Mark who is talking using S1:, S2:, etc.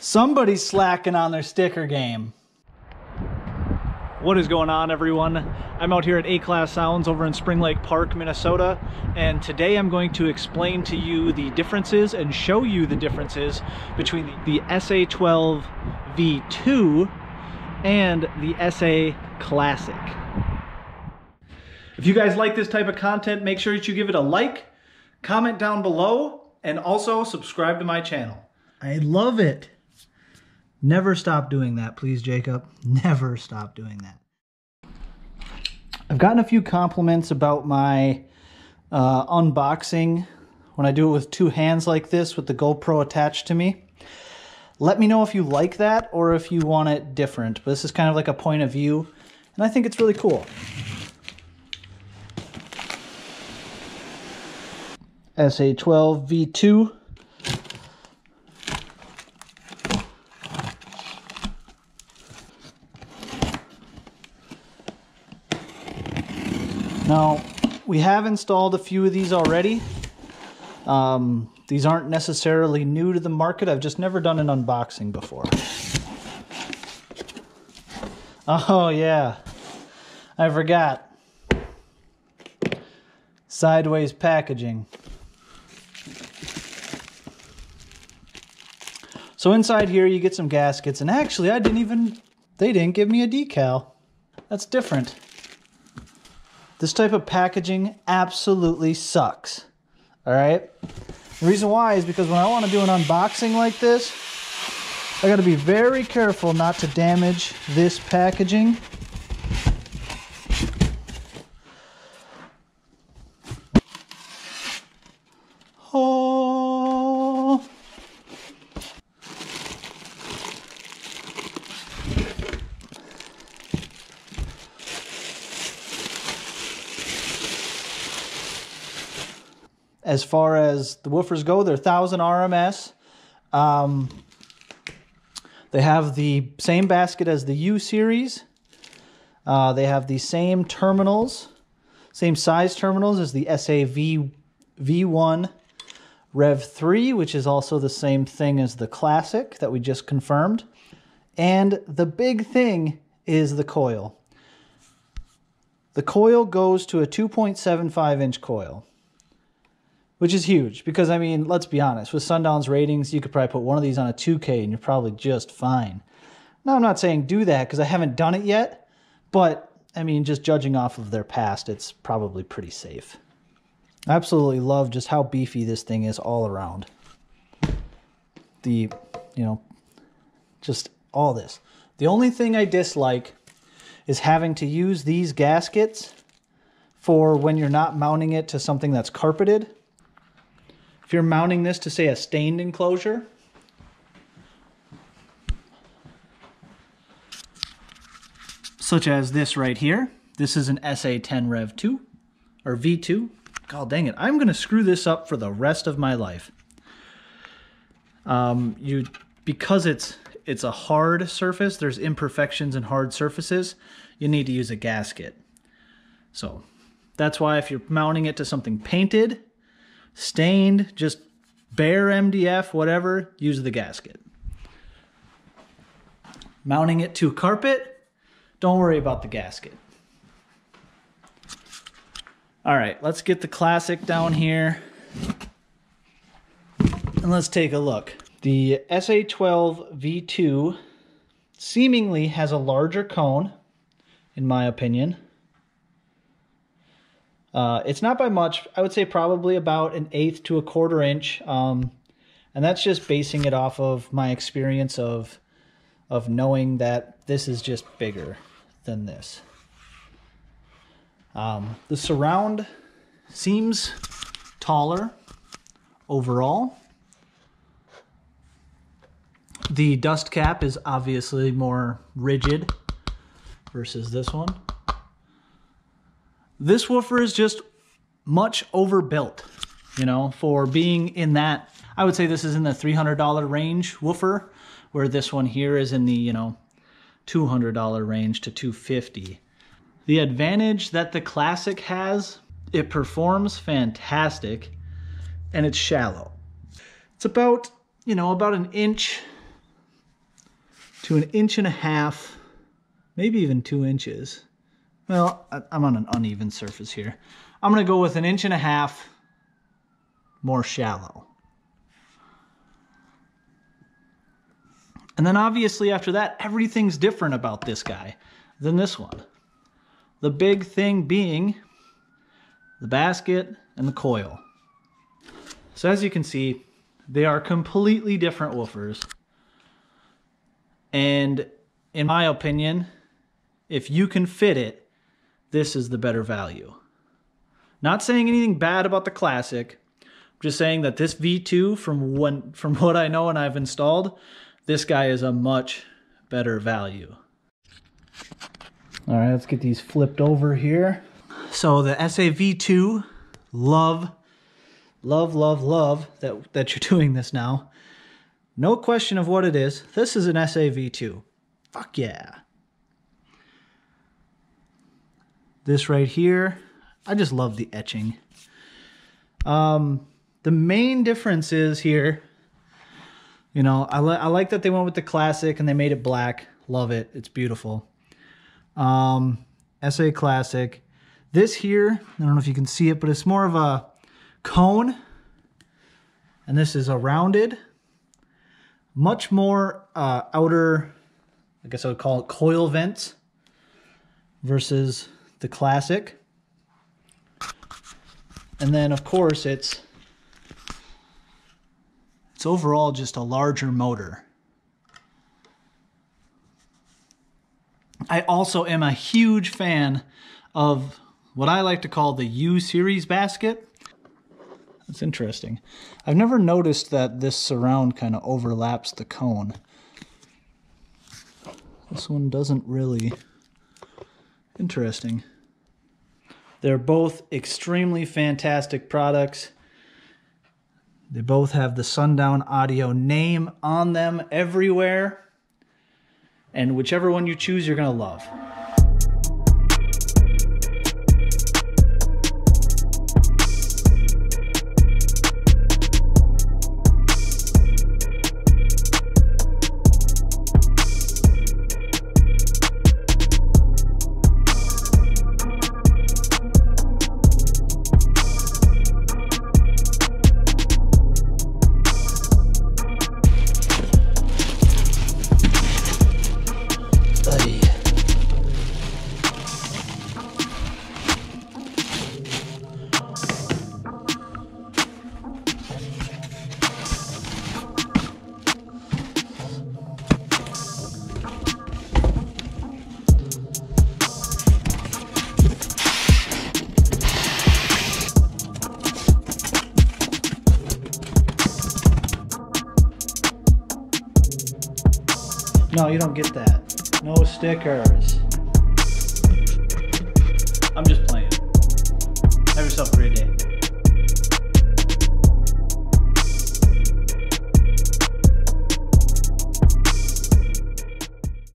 S1: Somebody's slacking on their sticker game. What is going on, everyone? I'm out here at A-Class Sounds over in Spring Lake Park, Minnesota, and today I'm going to explain to you the differences and show you the differences between the SA12 V2 and the SA Classic. If you guys like this type of content, make sure that you give it a like, comment down below, and also subscribe to my channel. I love it. Never stop doing that, please, Jacob. Never stop doing that. I've gotten a few compliments about my unboxing when I do it with two hands like this with the GoPro attached to me. Let me know if you like that or if you want it different. But this is kind of like a point of view, and I think it's really cool. SA12 V2. Now, we have installed a few of these already. These aren't necessarily new to the market. I've just never done an unboxing before. Oh yeah, I forgot. Sideways packaging. So inside here you get some gaskets, and actually they didn't give me a decal. That's different. This type of packaging absolutely sucks, all right? The reason why is because when I want to do an unboxing like this, I got to be very careful not to damage this packaging. Oh. As far as the woofers go, they're 1000 RMS. They have the same basket as the U series. They have the same terminals, same size terminals as the V1 Rev 3, which is also the same thing as the Classic that we just confirmed. And the big thing is the coil. The coil goes to a 2.75 inch coil, which is huge because, I mean, let's be honest, with Sundown's ratings, you could probably put one of these on a 2K and you're probably just fine. Now, I'm not saying do that because I haven't done it yet, but, I mean, just judging off of their past, it's probably pretty safe. I absolutely love just how beefy this thing is all around. Just all this. The only thing I dislike is having to use these gaskets for when you're not mounting it to something that's carpeted. If you're mounting this to, say, a stained enclosure, such as this right here, this is an SA10 Rev 2, or V2. God dang it, I'm going to screw this up for the rest of my life. Because it's a hard surface, there's imperfections in hard surfaces, you need to use a gasket. So that's why if you're mounting it to something painted, stained, just bare MDF, whatever, use the gasket. Mounting it to carpet, don't worry about the gasket. All right, let's get the Classic down here and let's take a look. The SA12 V2 seemingly has a larger cone, in my opinion. It's not by much. I would say probably about 1/8 to 1/4 inch. And that's just basing it off of my experience of knowing that this is just bigger than this. The surround seems taller overall. The dust cap is obviously more rigid versus this one. This woofer is just much overbuilt, you know, for being in that. I would say this is in the $300 range woofer, where this one here is in the, you know, $200 range to $250. The advantage that the Classic has, it performs fantastic, and it's shallow. It's about, you know, about 1 inch, to 1.5 inches, maybe even 2 inches. Well, I'm on an uneven surface here. I'm going to go with 1.5 inches more shallow. And then obviously after that, everything's different about this guy than this one. The big thing being the basket and the coil. So as you can see, they are completely different woofers. And in my opinion, if you can fit it, this is the better value. Not saying anything bad about the Classic. I'm just saying that this V2, from what I know and I've installed, this guy is a much better value. All right, let's get these flipped over here. So the SA-V2, love that you're doing this now. No question of what it is. This is an SA-V2. Fuck yeah. This right here, I just love the etching. The main difference is here, you know, I like that they went with the Classic and they made it black. Love it. It's beautiful. SA Classic. This here, I don't know if you can see it, but it's more of a cone. And this is a rounded, much more outer, I guess I would call it coil vents versus the Classic. And then of course it's overall just a larger motor. I also am a huge fan of what I like to call the U-series basket. That's interesting. I've never noticed that this surround kind of overlaps the cone. This one doesn't really. Interesting. They're both extremely fantastic products. They both have the Sundown Audio name on them everywhere. And whichever one you choose, you're going to love. No, you don't get that. No stickers. I'm just playing. Have yourself a great day.